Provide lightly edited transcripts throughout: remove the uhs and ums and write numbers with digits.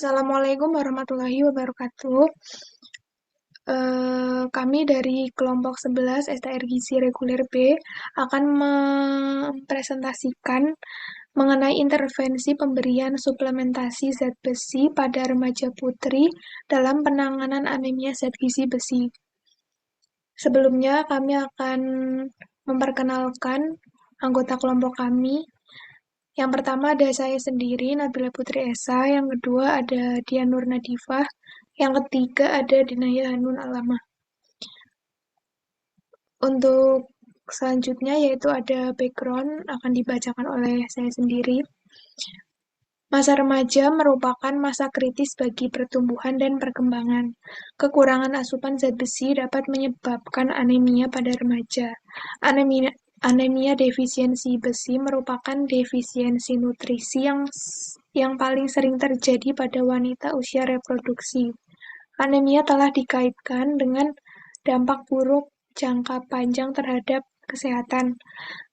Assalamualaikum warahmatullahi wabarakatuh. Kami dari kelompok 11 STR Gizi Reguler B akan mempresentasikan mengenai intervensi pemberian suplementasi zat besi pada remaja putri dalam penanganan anemia zat gizi besi. Sebelumnya kami akan memperkenalkan anggota kelompok kami. Yang pertama ada saya sendiri, Nabila Putri Esa. Yang kedua ada Dian Nur Nadifah. Yang ketiga ada Dinaya Hanun Alamah. Untuk selanjutnya yaitu ada background akan dibacakan oleh saya sendiri. Masa remaja merupakan masa kritis bagi pertumbuhan dan perkembangan. Kekurangan asupan zat besi dapat menyebabkan anemia pada remaja. Anemia defisiensi besi merupakan defisiensi nutrisi yang paling sering terjadi pada wanita usia reproduksi. Anemia telah dikaitkan dengan dampak buruk jangka panjang terhadap kesehatan.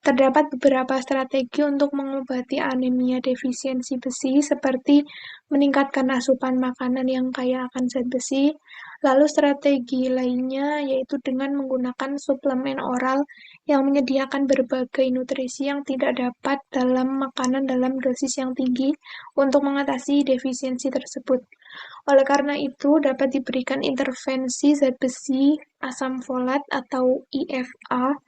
Terdapat beberapa strategi untuk mengobati anemia defisiensi besi, seperti meningkatkan asupan makanan yang kaya akan zat besi. Lalu strategi lainnya yaitu dengan menggunakan suplemen oral yang menyediakan berbagai nutrisi yang tidak dapat dalam makanan dalam dosis yang tinggi untuk mengatasi defisiensi tersebut. Oleh karena itu, dapat diberikan intervensi zat besi, asam folat atau IFA,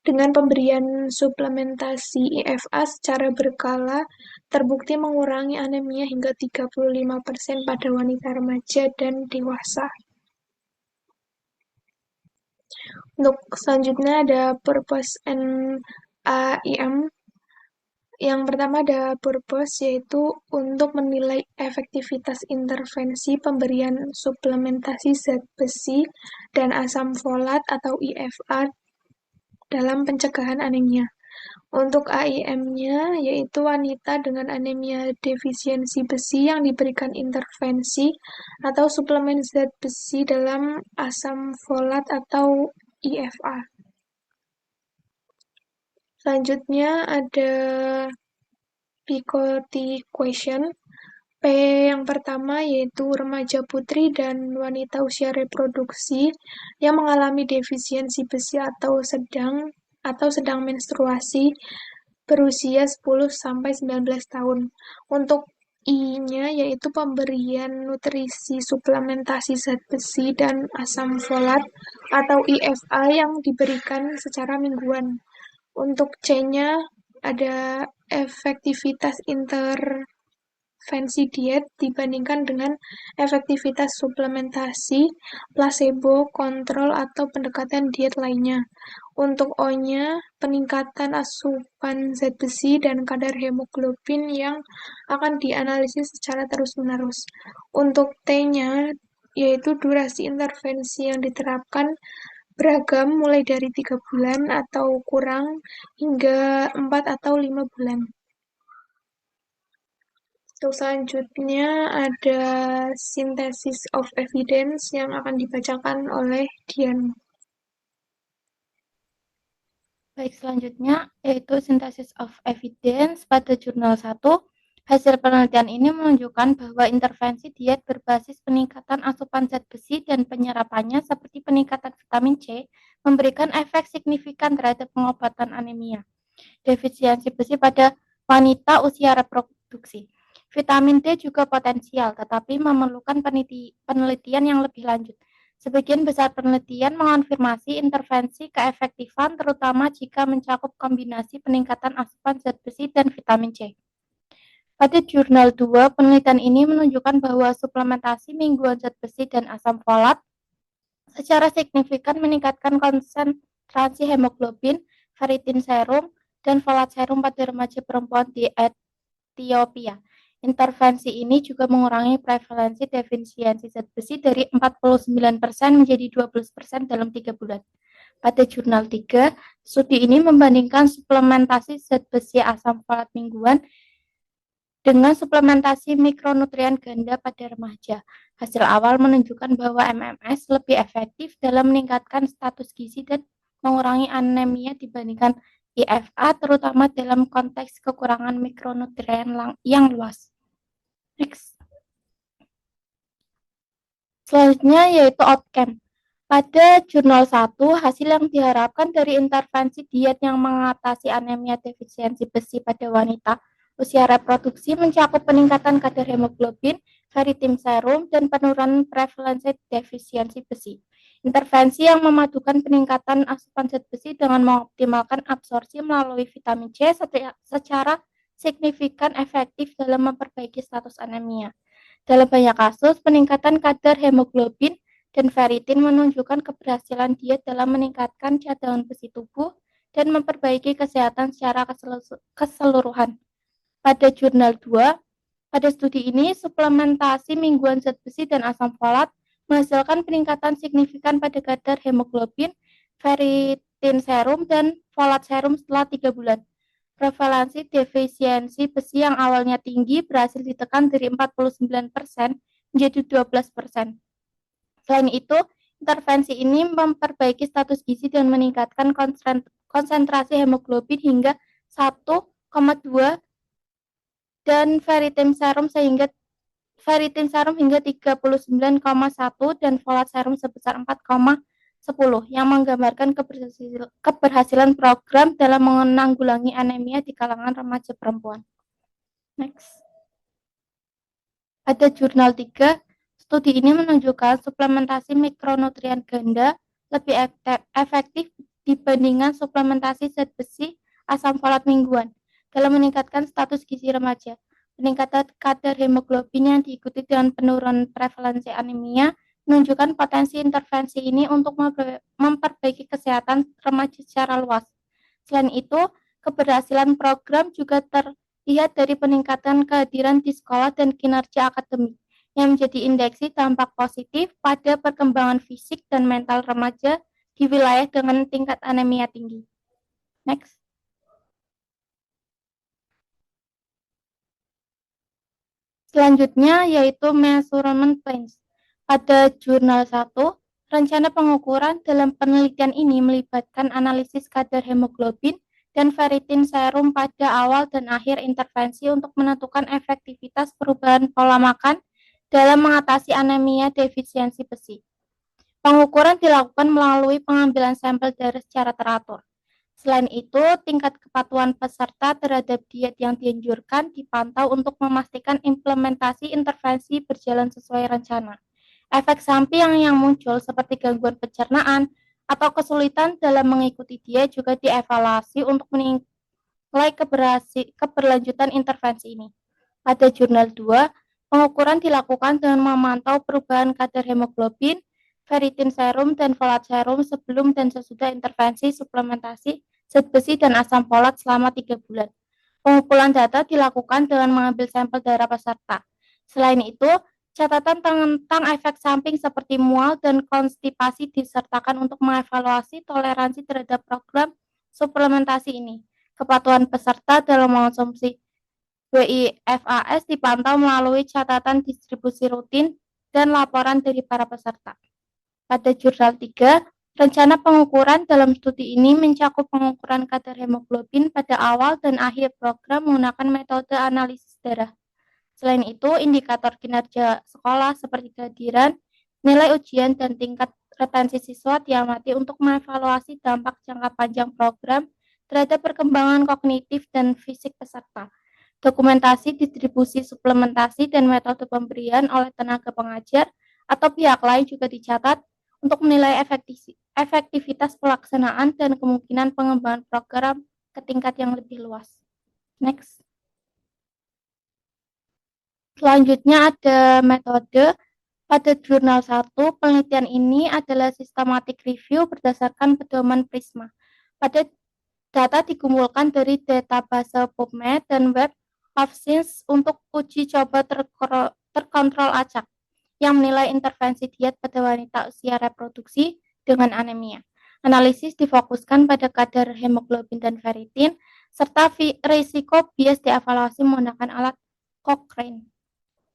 dengan pemberian suplementasi IFA secara berkala terbukti mengurangi anemia hingga 35% pada wanita remaja dan dewasa. Untuk selanjutnya ada purpose and AIM. Yang pertama ada purpose, yaitu untuk menilai efektivitas intervensi pemberian suplementasi zat besi dan asam folat atau IFA dalam pencegahan anemia. Untuk AIM-nya, yaitu wanita dengan anemia defisiensi besi yang diberikan intervensi atau suplemen zat besi dalam asam folat atau IFA. Selanjutnya ada Picoty question. P yang pertama yaitu remaja putri dan wanita usia reproduksi yang mengalami defisiensi besi atau sedang menstruasi berusia 10-19 tahun. Untuk I-nya yaitu pemberian nutrisi suplementasi zat besi dan asam folat atau IFA yang diberikan secara mingguan. Untuk C-nya ada efektivitas intervensi diet dibandingkan dengan efektivitas suplementasi, placebo, kontrol, atau pendekatan diet lainnya. Untuk O-nya, peningkatan asupan zat besi dan kadar hemoglobin yang akan dianalisis secara terus-menerus. Untuk T-nya, yaitu durasi intervensi yang diterapkan beragam mulai dari 3 bulan atau kurang hingga 4 atau 5 bulan. Untuk selanjutnya ada synthesis of evidence yang akan dibacakan oleh Dian. Baik, selanjutnya yaitu synthesis of evidence pada jurnal 1. Hasil penelitian ini menunjukkan bahwa intervensi diet berbasis peningkatan asupan zat besi dan penyerapannya seperti peningkatan vitamin C memberikan efek signifikan terhadap pengobatan anemia defisiensi besi pada wanita usia reproduksi. Vitamin D juga potensial, tetapi memerlukan penelitian yang lebih lanjut. Sebagian besar penelitian mengonfirmasi intervensi keefektifan, terutama jika mencakup kombinasi peningkatan asupan zat besi dan vitamin C. Pada jurnal 2, penelitian ini menunjukkan bahwa suplementasi mingguan zat besi dan asam folat secara signifikan meningkatkan konsentrasi hemoglobin, ferritin serum, dan folat serum pada remaja perempuan di Ethiopia. Intervensi ini juga mengurangi prevalensi defisiensi zat besi dari 49% menjadi 12% dalam 3 bulan. Pada jurnal 3, studi ini membandingkan suplementasi zat besi asam folat mingguan dengan suplementasi mikronutrien ganda pada remaja. Hasil awal menunjukkan bahwa MMS lebih efektif dalam meningkatkan status gizi dan mengurangi anemia dibandingkan IFA, terutama dalam konteks kekurangan mikronutrien yang luas. Next. Selanjutnya yaitu outcome. Pada jurnal 1, hasil yang diharapkan dari intervensi diet yang mengatasi anemia defisiensi besi pada wanita usia reproduksi mencakup peningkatan kadar hemoglobin, ferritin serum, dan penurunan prevalensi defisiensi besi. Intervensi yang memadukan peningkatan asupan zat besi dengan mengoptimalkan absorpsi melalui vitamin C secara signifikan efektif dalam memperbaiki status anemia. Dalam banyak kasus, peningkatan kadar hemoglobin dan ferritin menunjukkan keberhasilan diet dalam meningkatkan cadangan besi tubuh dan memperbaiki kesehatan secara keseluruhan. Pada jurnal 2, pada studi ini, suplementasi mingguan zat besi dan asam folat menghasilkan peningkatan signifikan pada kadar hemoglobin, ferritin serum, dan folat serum setelah 3 bulan. Prevalensi defisiensi besi yang awalnya tinggi berhasil ditekan dari 49% menjadi 12%. Selain itu, intervensi ini memperbaiki status gizi dan meningkatkan konsentrasi hemoglobin hingga 1,2 dan ferritin serum hingga 39,1 dan folat serum sebesar 4,10 yang menggambarkan keberhasilan program dalam menanggulangi anemia di kalangan remaja perempuan. Next. Pada jurnal 3, studi ini menunjukkan suplementasi mikronutrien ganda lebih efektif dibandingkan suplementasi zat besi asam folat mingguan dalam meningkatkan status gizi remaja. Peningkatan kadar hemoglobin yang diikuti dengan penurunan prevalensi anemia menunjukkan potensi intervensi ini untuk memperbaiki kesehatan remaja secara luas. Selain itu, keberhasilan program juga terlihat dari peningkatan kehadiran di sekolah dan kinerja akademik yang menjadi indeksi dampak positif pada perkembangan fisik dan mental remaja di wilayah dengan tingkat anemia tinggi. Next. Selanjutnya yaitu measurement plans. Pada jurnal 1, rencana pengukuran dalam penelitian ini melibatkan analisis kadar hemoglobin dan ferritin serum pada awal dan akhir intervensi untuk menentukan efektivitas perubahan pola makan dalam mengatasi anemia defisiensi besi. Pengukuran dilakukan melalui pengambilan sampel darah secara teratur. Selain itu, tingkat kepatuhan peserta terhadap diet yang dianjurkan dipantau untuk memastikan implementasi intervensi berjalan sesuai rencana. Efek samping yang muncul seperti gangguan pencernaan atau kesulitan dalam mengikuti diet juga dievaluasi untuk menilai keberlanjutan intervensi ini. Pada jurnal 2, pengukuran dilakukan dengan memantau perubahan kadar hemoglobin, ferritin serum, dan folat serum sebelum dan sesudah intervensi suplementasi zat besi dan asam folat selama 3 bulan. Pengumpulan data dilakukan dengan mengambil sampel darah peserta. Selain itu, catatan tentang efek samping seperti mual dan konstipasi disertakan untuk mengevaluasi toleransi terhadap program suplementasi ini. Kepatuhan peserta dalam mengonsumsi WIFAS dipantau melalui catatan distribusi rutin dan laporan dari para peserta. Pada jurnal 3, rencana pengukuran dalam studi ini mencakup pengukuran kadar hemoglobin pada awal dan akhir program menggunakan metode analisis darah. Selain itu, indikator kinerja sekolah seperti kehadiran, nilai ujian, dan tingkat retensi siswa diamati untuk mengevaluasi dampak jangka panjang program terhadap perkembangan kognitif dan fisik peserta. Dokumentasi distribusi suplementasi dan metode pemberian oleh tenaga pengajar atau pihak lain juga dicatat untuk menilai efektivitas pelaksanaan dan kemungkinan pengembangan program ke tingkat yang lebih luas. Next. Selanjutnya ada metode. Pada jurnal 1, penelitian ini adalah systematic review berdasarkan pedoman Prisma. Pada data dikumpulkan dari database PubMed dan Web of Science untuk uji coba terkontrol acak yang menilai intervensi diet pada wanita usia reproduksi dengan anemia. Analisis difokuskan pada kadar hemoglobin dan ferritin, serta risiko bias dievaluasi menggunakan alat Cochrane.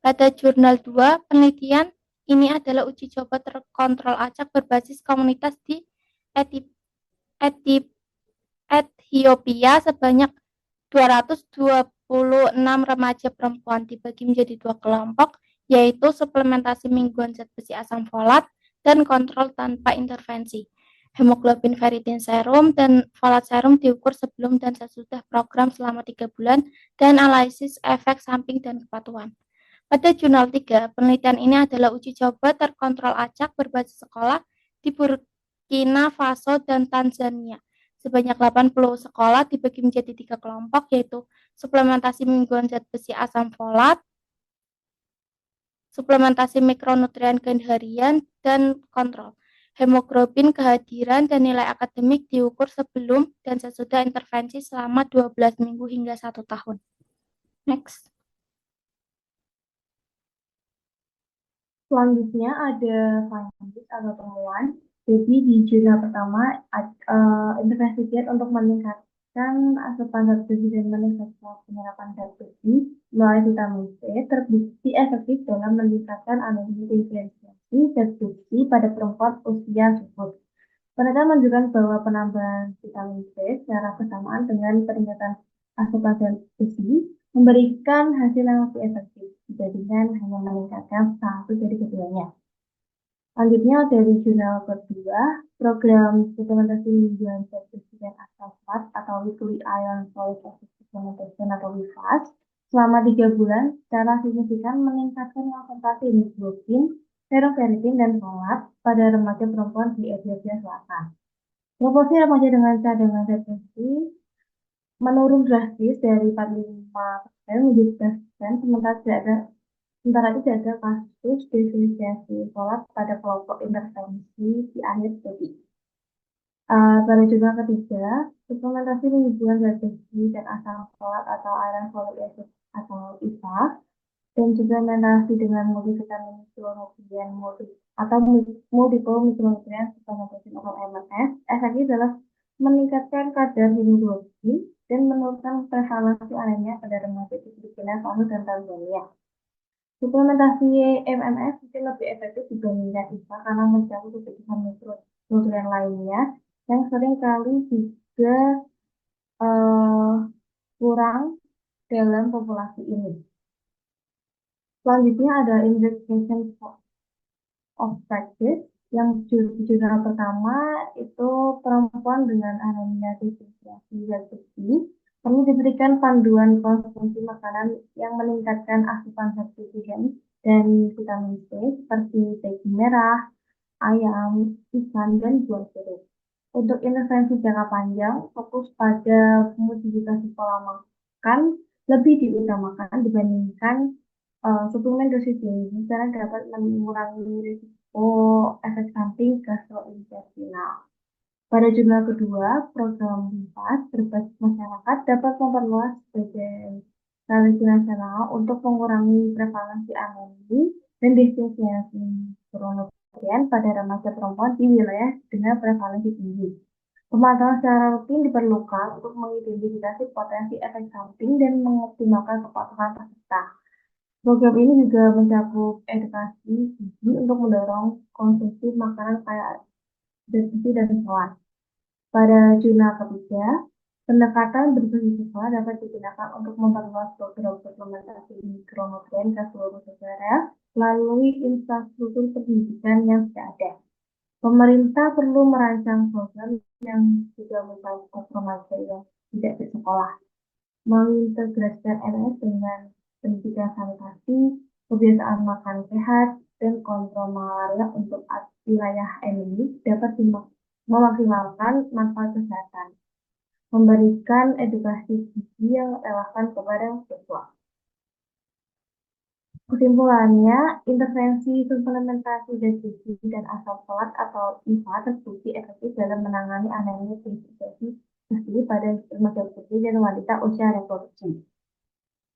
Pada jurnal 2, penelitian ini adalah uji coba terkontrol acak berbasis komunitas di Ethiopia sebanyak 226 remaja perempuan dibagi menjadi 2 kelompok, yaitu suplementasi mingguan zat besi asam folat dan kontrol tanpa intervensi. Hemoglobin ferritin serum dan folat serum diukur sebelum dan sesudah program selama 3 bulan dan analisis efek samping dan kepatuhan. Pada jurnal 3, penelitian ini adalah uji coba terkontrol acak berbasis sekolah di Burkina Faso dan Tanzania. Sebanyak 80 sekolah dibagi menjadi 3 kelompok, yaitu suplementasi mingguan zat besi asam folat, suplementasi mikronutrien harian, dan kontrol. Hemoglobin kehadiran dan nilai akademik diukur sebelum dan sesudah intervensi selama 12 minggu hingga 1 tahun. Next. Selanjutnya ada findings atau temuan. Jadi di jurnal pertama, intervensi diet untuk meningkatkan asupan zat besi dan meningkatkan penyerapan zat besi melalui vitamin C terbukti efektif dalam meningkatkan anemia diferensiasi zat besi pada perempuan usia subur. Penelitian menunjukkan bahwa penambahan vitamin C secara bersamaan dengan peningkatan asupan zat besi memberikan hasil yang lebih efektif dibandingkan hanya meningkatkan satu dari keduanya. Selanjutnya dari jurnal kedua, program suplementasi mingguan zat besi dan asam folat atau Weekly Iron Folic Acid Supplementation atau WIFAS selama 3 bulan secara signifikan meningkatkan konsentrasi hemoglobin, serum ferritin, dan folat pada remaja perempuan di Ethiopia Selatan. Proporsi remaja dengan cadangan zat besi menurun drastis dari 45% menjadi 10%, sementara tidak ada kasus defisiensi folat pada kelompok intervensi di akhir studi. Pada jurnal ketiga, suplementasi mingguan zat besi dan asam folat atau iron folic acid atau IFA dan suplementasi dengan multivitamin mikronutrien atau multiple mikronutrien supplementation atau MMS efektif dalam meningkatkan kadar hemoglobin dan menurunkan prevalensi anemia pada remaja di Burkina Faso dan Tanzania. Suplementasi MMS mungkin lebih efektif dibandingkan IFA karena mencakup kebutuhan mikronutrien lainnya yang sering kali juga kurang dalam populasi ini. Selanjutnya ada investigation of practice yang jurnal pertama itu perempuan dengan anemia defisiensi zat besi perlu diberikan panduan konsumsi makanan yang meningkatkan asupan zat besi dan vitamin C seperti daging merah, ayam, ikan, dan buah jeruk. Untuk intervensi jangka panjang, fokus pada modifikasi pola makan lebih diutamakan dibandingkan suplemen dosis tinggi karena dapat mengurangi risiko efek samping gastrointestinal. Pada jurnal kedua, program WIFAS berbasis masyarakat dapat memperluas sebagai strategi nasional untuk mengurangi prevalensi anemia dan defisiensi mikronutrien pada remaja perempuan di wilayah dengan prevalensi tinggi. Pemantauan secara rutin diperlukan untuk mengidentifikasi potensi efek samping dan mengoptimalkan kepatuhan peserta. Program ini juga mencakup edukasi gizi untuk mendorong konsumsi makanan kaya zat besi dan serat. Pada jurnal ketiga, pendekatan berbasis sekolah dapat digunakan untuk memperluas program suplementasi mikronutrien ke seluruh negara melalui infrastruktur pendidikan yang sudah ada. Pemerintah perlu merancang program yang juga mencakup remaja yang tidak di sekolah, mengintegrasikan MS dengan pendidikan sanitasi, kebiasaan makan sehat, dan kontrol malaria untuk wilayah endemik dapat memaksimalkan manfaat kesehatan, memberikan edukasi gizi yang relevan kepada siswa. Kesimpulannya, intervensi suplementasi zat besi dan asam folat atau IFA terbukti efektif dalam menangani anemia defisiensi besi pada remaja putri dan wanita usia reproduksi.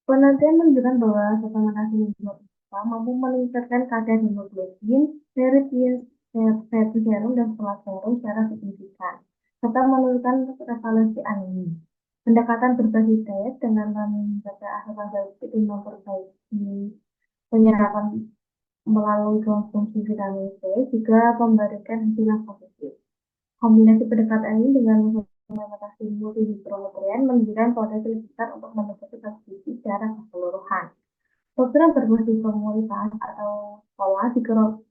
Penelitian menunjukkan bahwa suplementasi IFA mampu meningkatkan kadar hemoglobin, ferritin serum, dan folat serum secara signifikan, serta menurunkan prevalensi anemia. Pendekatan berbasis diet dengan menjaga asupan zat besi memperbaiki penyerapan melalui konsumsi vitamin C juga memberikan hasil yang positif. Kombinasi pendekatan ini dengan suplementasi multimikronutrien menunjukkan potensi besar untuk meningkatkan zat besi secara keseluruhan. Program berbasis komunitas atau sekolah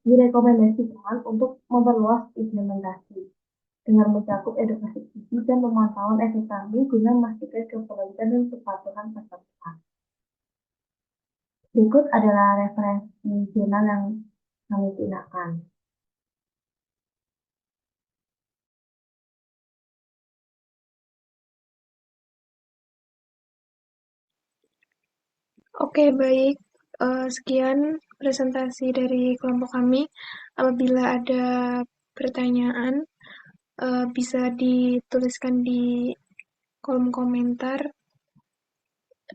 direkomendasikan untuk memperluas implementasi dengan mencakup edukasi gizi dan pemantauan efek samping guna memastikan keberlanjutan dan kepatuhan peserta. Berikut adalah referensi jurnal yang kami gunakan. Oke, baik. Sekian presentasi dari kelompok kami. Apabila ada pertanyaan, bisa dituliskan di kolom komentar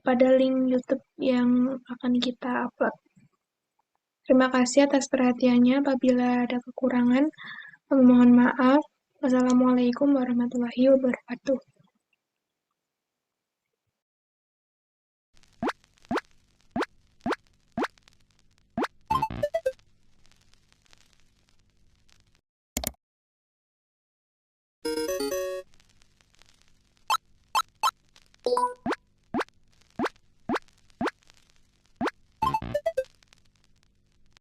pada link YouTube yang akan kita upload. Terima kasih atas perhatiannya. Apabila ada kekurangan, kami mohon maaf. Wassalamualaikum warahmatullahi wabarakatuh.